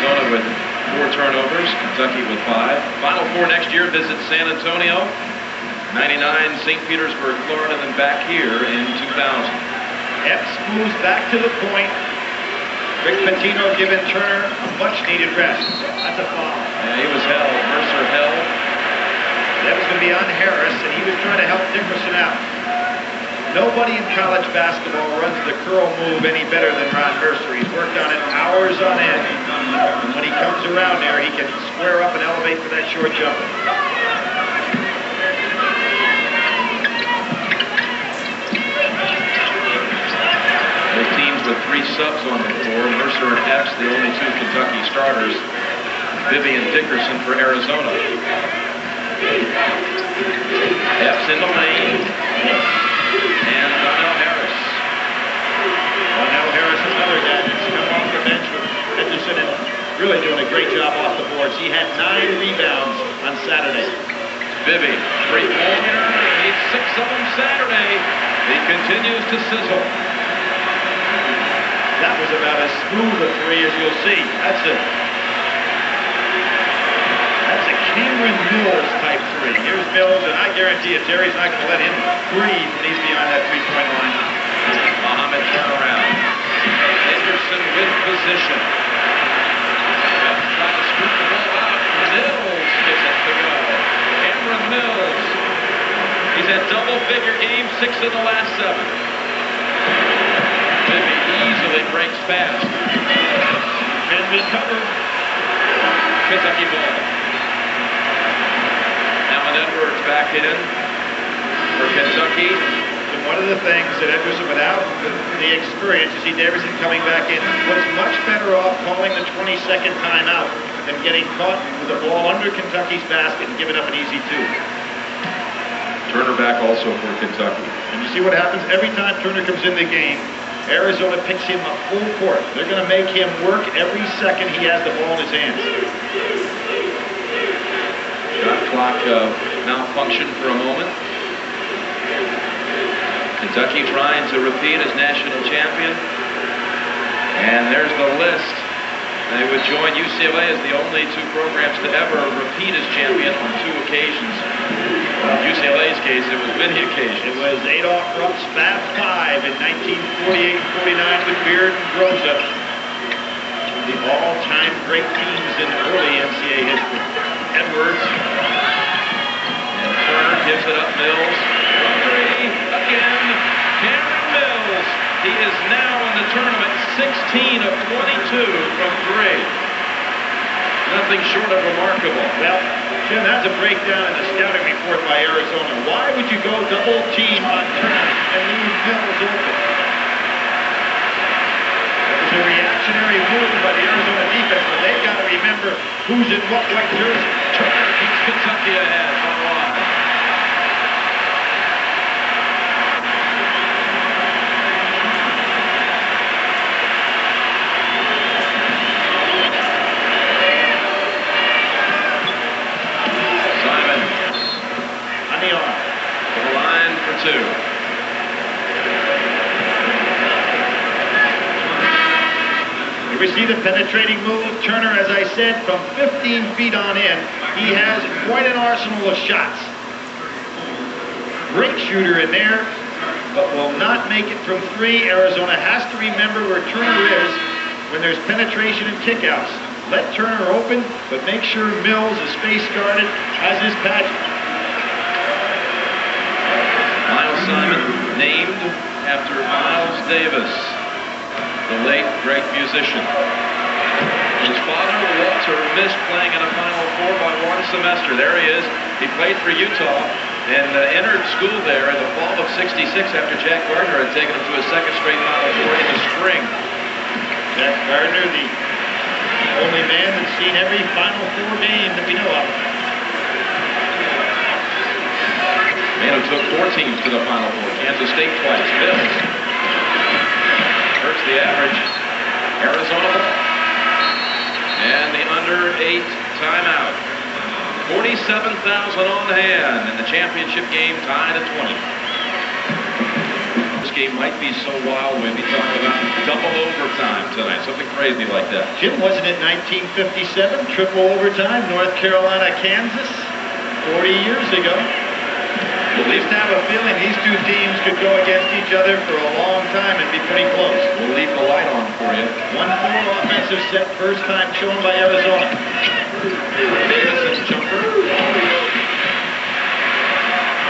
Arizona with 4 turnovers, Kentucky with 5. Final Four next year visits San Antonio, 99 St. Petersburg, Florida, then back here in 2000. Epps moves back to the point. Rick Pitino giving Turner a much-needed rest. That's a foul. Yeah, he was held. Mercer held. That was going to be on Harris, and he was trying to help Dickerson out. Nobody in college basketball runs the curl move any better than Ron Mercer. He's worked on it hours on end. And when he comes around there, he can square up and elevate for that short jumper. Both teams with 3 subs on the floor. Mercer and Epps, the only 2 Kentucky starters. Bibby and Dickerson for Arizona. Epps in the lane. And Donnell Harris. Donnell Harris, another guy that's come off the bench with Henderson and really doing a great job off the boards. He had 9 rebounds on Saturday. Bibby, 3-pointer. He made 6 of them Saturday. He continues to sizzle. That was about as smooth a 3 as you'll see. That's a Cameron Mills type 3. Here's Mills, and I guarantee you Terry's not going to let him breathe when he's beyond that 3-point line. Muhammad turnaround. Henderson with position. Trying to scoop the ball out. Mills gets it to go. Cameron Mills. He's had double-figure games, 6 of the last 7. Bibby easily breaks past. Can be covered. Kentucky ball. Edwards back in for Kentucky. And one of the things that Edwards, without the experience, you see Davidson coming back in, was much better off calling the 20-second timeout than getting caught with the ball under Kentucky's basket and giving up an easy 2. Turner back also for Kentucky. And you see what happens every time Turner comes in the game. Arizona picks him up full court. They're going to make him work every second he has the ball in his hands. Shot clock malfunctioned for a moment. Kentucky trying to repeat as national champion. And there's the list. They would join UCLA as the only 2 programs to ever repeat as champion on 2 occasions. In UCLA's case, it was many occasions. It was Adolph Rupp's Fab 5 in 1948-49 with Beard and Groza. The all-time great teams in early NCAA history. Edwards. And Turner gives it up. Mills. 3 again. Cameron Mills. He is now in the tournament 16 of 22 from 3. Nothing short of remarkable. Well, Jim, that's a breakdown in the scouting report by Arizona. Why would you go double team on Turner and leave Mills open? It was a reactionary move by the Arizona defense, but they've got to remember who's in what white jersey. Turner keeps Kentucky ahead on one. Simon on the arm. To the line for 2. We see the penetrating move. Turner, as I said, from 15 feet on in, he has quite an arsenal of shots. Great shooter in there, but will not make it from 3. Arizona has to remember where Turner is when there's penetration and kickouts. Let Turner open, but make sure Mills is face guarded, has his patch. Miles Simon named after Miles Davis, the late great musician. His father, Walter, missed playing in a Final Four by 1 semester. There he is. He played for Utah and entered school there in the fall of '66 after Jack Gardner had taken him to his 2nd straight Final Four in the spring. Jack Gardner, the only man that's seen every Final Four game that we know of. Man who took 4 teams to the Final Four. Kansas State twice. Mills hurts the average. Arizona ball. And the under 8 timeout. 47,000 on hand in the championship game, tied at 20. this game might be so wild, we'd be talking about double overtime tonight, something crazy like that. Jim, wasn't it 1957, triple overtime, North Carolina, Kansas, 40 years ago? At least have a feeling these two teams could go against each other for a long time and be pretty close. We'll leave the light on for you. 1-4 offensive set, first time shown by Arizona. Davis's jumper.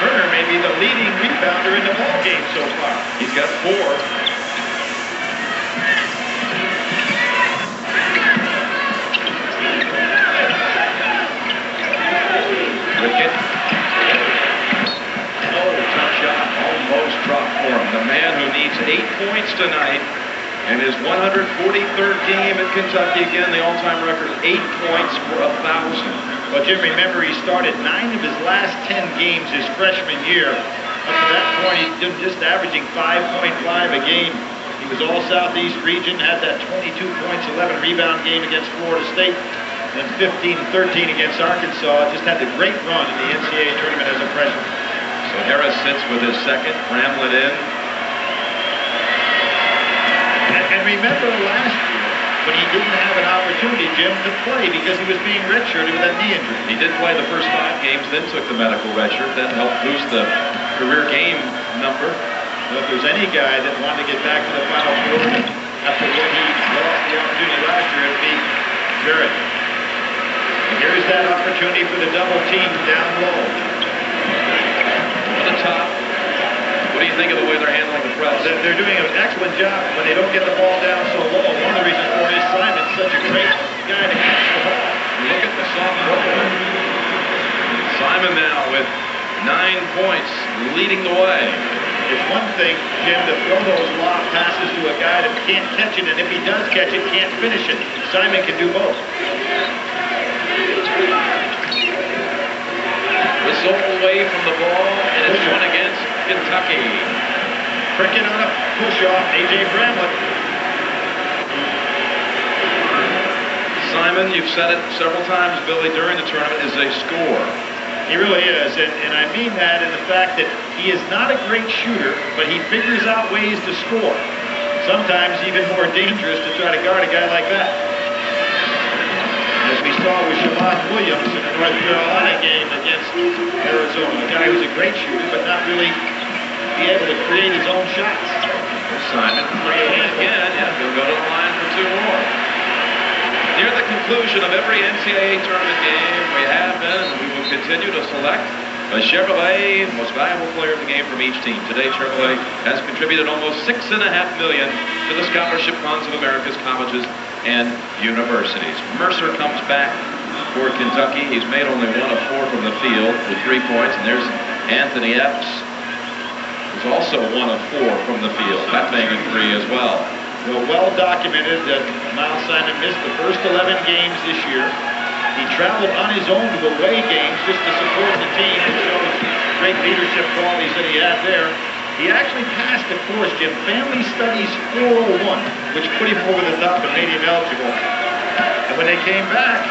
Turner may be the leading rebounder in the ball game so far. He's got 4. Wicket. Oh, tough shot. Almost dropped for him. The man who needs 8 points tonight in his 143rd game at Kentucky. Again, the all-time record, 8 points for 1,000. Well, Jim, remember he started 9 of his last 10 games his freshman year. Up to that point, he's just averaging 5.5 a game. He was all Southeast region, had that 22 points, 11 rebound game against Florida State, and 15-13 against Arkansas. Just had the great run in the NCAA tournament as a freshman. So Harris sits with his second, Bramlett in. And remember last year, when he didn't have an opportunity, Jim, to play because he was being redshirted with that knee injury. He did play the first 5 games, then took the medical redshirt. That helped boost the career game number. So if there's any guy that wanted to get back to the Final Four after what he lost the opportunity last year, it'd be Jarrett. And here's that opportunity for the double team down low. On the top. What do you think of the way they're handling the press? They're doing an excellent job when they don't get the ball down so low. One of the reasons for it is Simon's such a great guy to catch the ball. Look at the soft roller. Simon now with 9 points, leading the way. It's one thing, Jim, to throw those lob passes to a guy that can't catch it, and if he does catch it, can't finish it. Simon can do both. Whistle away from the ball, and it's one against Kentucky. Cricket on a push-off, A.J. Bramlett. Simon, you've said it several times, Billy, during the tournament, is a scorer. He really is, and I mean that in the fact that he is not a great shooter, but he figures out ways to score. Sometimes even more dangerous to try to guard a guy like that. As we saw with Shabbat Williams in the North Carolina game against Arizona, a guy who's a great shooter, but not really be able to create his own shots. Simon, again, yeah, he'll go to the line for 2 more. Near the conclusion of every NCAA tournament game, we have been, and we will continue to select a Chevrolet most valuable player of the game from each team. Today, Chevrolet has contributed almost $6.5 million to the scholarship funds of America's colleges and universities. Mercer comes back for Kentucky. He's made only 1 of 4 from the field with 3 points, and there's Anthony Epps, who's also 1 of 4 from the field, that being a 3 as well. Well documented that Miles Simon missed the first 11 games this year. He traveled on his own to away games just to support the team. It shows great leadership qualities that he had there. He actually passed the course, Jim, Family Studies 401, which put him over the top and made him eligible. And when they came back,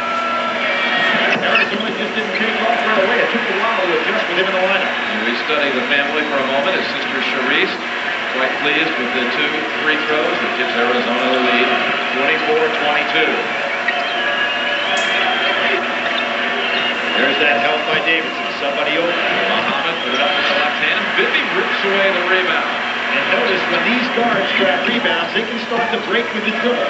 Arizona just didn't take off right away. It took a while to adjust with him in the lineup. We study the family for a moment. His sister Charisse, quite pleased with the 2 free throws that gives Arizona the lead, 24-22. There's that help by Davidson. Somebody open. Muhammad put it up with the left hand. Bibby rips away the rebound. And notice when these guards grab rebounds, they can start to break with the dribble.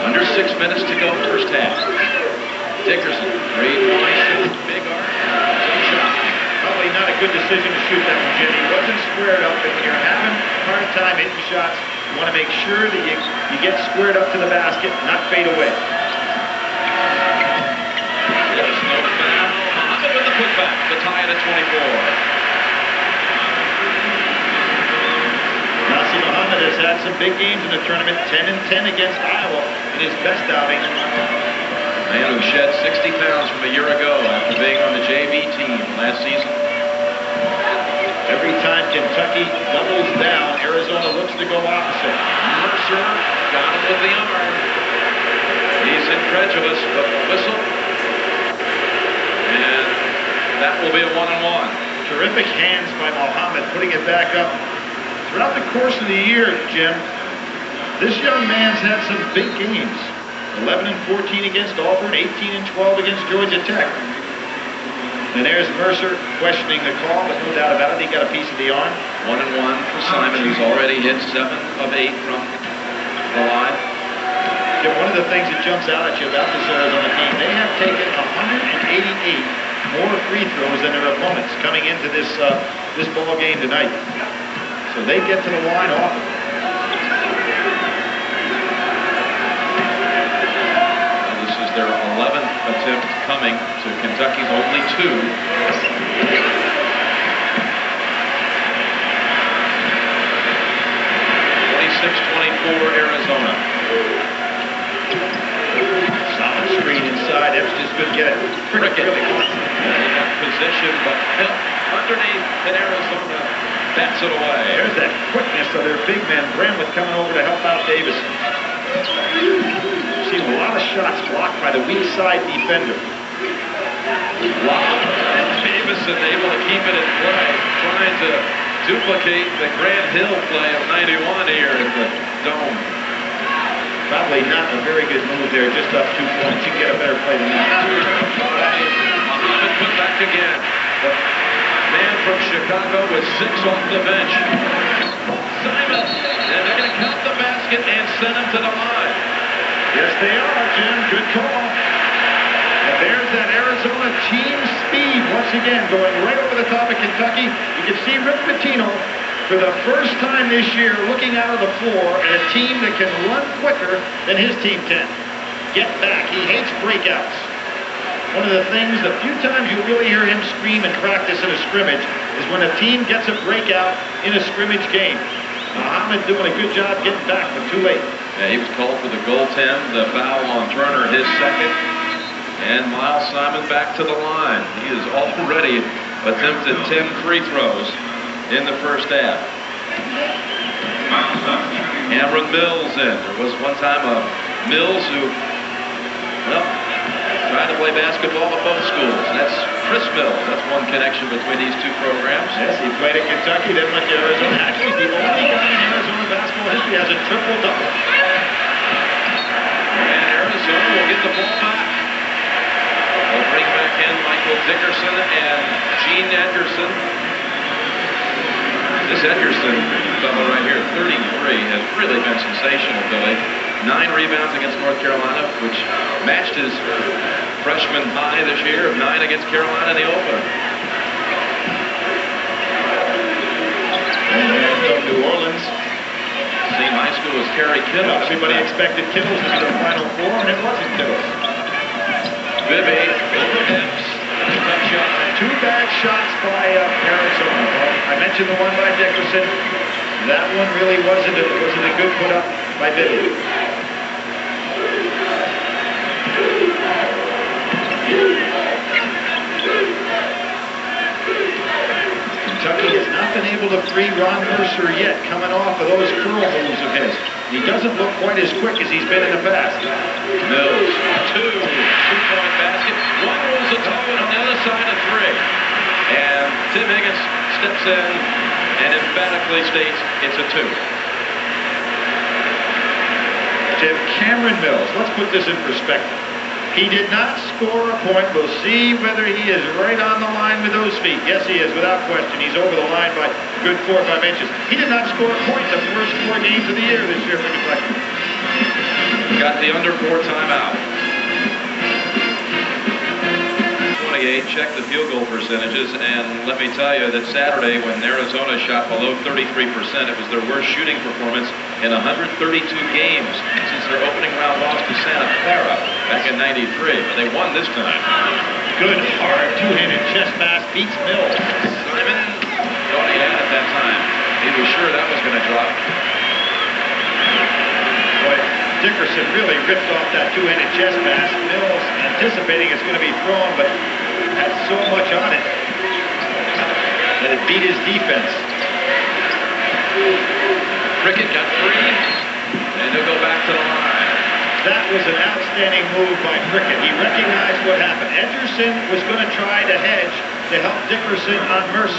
Under 6 minutes to go, first half. Dickerson, 3-point, big arc, shot. Probably not a good decision to shoot that one, Jim. He wasn't squared up, and when you're having a hard time hitting shots, you want to make sure that you get squared up to the basket, not fade away. There's no foul. Muhammad with the putback to tie it at 24. Nassi Muhammad has had some big games in the tournament, 10-10 against Iowa in his best outing. Man who shed 60 pounds from a year ago after being on the JV team last season. Every time Kentucky doubles down, Arizona looks to go opposite. Mercer got him with the arm. He's incredulous, but the whistle. And That will be a 1-1. Terrific hands by Muhammad, putting it back up. Throughout the course of the year, Jim, this young man's had some big games. 11 and 14 against Auburn, 18 and 12 against Georgia Tech. And there's Mercer questioning the call, but no doubt about it, he got a piece of the arm. 1-1 for Simon, who's already hit 7 of 8 from the line. Jim, one of the things that jumps out at you about this Arizona team, they have taken 188 more free throws than their opponents coming into this ball game tonight. So they get to the line often. This is their 11th attempt coming to Kentucky's only 2. 26-24 Arizona. Solid screen inside. Epps just couldn't get it. Cricket. Really he got position, but underneath, and Arizona bats it away. There's that quickness of their big man, Bramlett, coming over to help out Davis. Seen a lot of shots blocked by the weak side defender. Lob, and Davison able to keep it in play, trying to duplicate the Grant Hill play of 91 here at the Dome. Probably not a very good move there, just up 2 points. You can get a better play than that. Muhammad put back again. The man from Chicago with 6 off the bench. Simon, and they're going to count the basket and send him to the line. Yes, they are, Jim. Good call. And there's that Arizona team speed once again, going right over the top of Kentucky. You can see Rick Pitino for the first time this year looking out of the floor at a team that can run quicker than his team can. Get back. He hates breakouts. One of the things, the few times you really hear him scream in practice in a scrimmage is when a team gets a breakout in a scrimmage game. Muhammad doing a good job getting back, but too late. Yeah, he was called for the goaltend, the foul on Turner, his second. And Miles Simon back to the line. He has already attempted 10 free throws in the first half. Cameron Mills in. There was one time a Mills who, well, tried to play basketball at both schools. That's Chris Mills. That's one connection between these two programs. Yes, he played at Kentucky, then went to Arizona. Actually, he's the only guy in Arizona basketball history who has a triple-double. And Arizona will get the ball back. They'll bring back in Michael Dickerson and Gene Edgerson. This Edgerson fellow right here, 33, has really been sensational, Billy. 9 rebounds against North Carolina, which matched his freshman high this year of 9 against Carolina in the opener. And from New Orleans. Same high school as Kerry Kittles. Everybody expected Kittles to be the Final Four, and it wasn't Kittles. Bibby over Epps. Tough shot. 2 bad shots by Arizona. Well, I mentioned the one by Dickerson. That one really wasn't a good put up by Bibby. Kentucky has not been able to free Ron Mercer yet, coming off of those curl moves of his. He doesn't look quite as quick as he's been in the past. Mills, 2-point basket. One rolls a toe on the other side of 3. And Tim Higgins steps in and emphatically states it's a 2. Jim, Cameron Mills, let's put this in perspective. He did not score a point. We'll see whether he is right on the line with those feet. Yes, he is, without question. He's over the line by a good 4 or 5 inches. He did not score a point the first 4 games of the year this year for Kentucky. Got the under 4 timeout. 28, check the field goal percentages, and let me tell you that Saturday when Arizona shot below 33%, it was their worst shooting performance in 132 games since their opening round loss to Santa Clara back in '93. But they won this time. Good, hard, 2-handed chest pass beats Mills. Simon thought he had it that time. He was sure that was going to drop. Boy, Dickerson really ripped off that 2-handed chest pass. Mills anticipating it's going to be thrown, but had so much on it that it beat his defense. Cricket got free, and he'll go back to the line. That was an outstanding move by Cricket. He recognized what happened. Edgerson was going to try to hedge to help Dickerson on Mercer.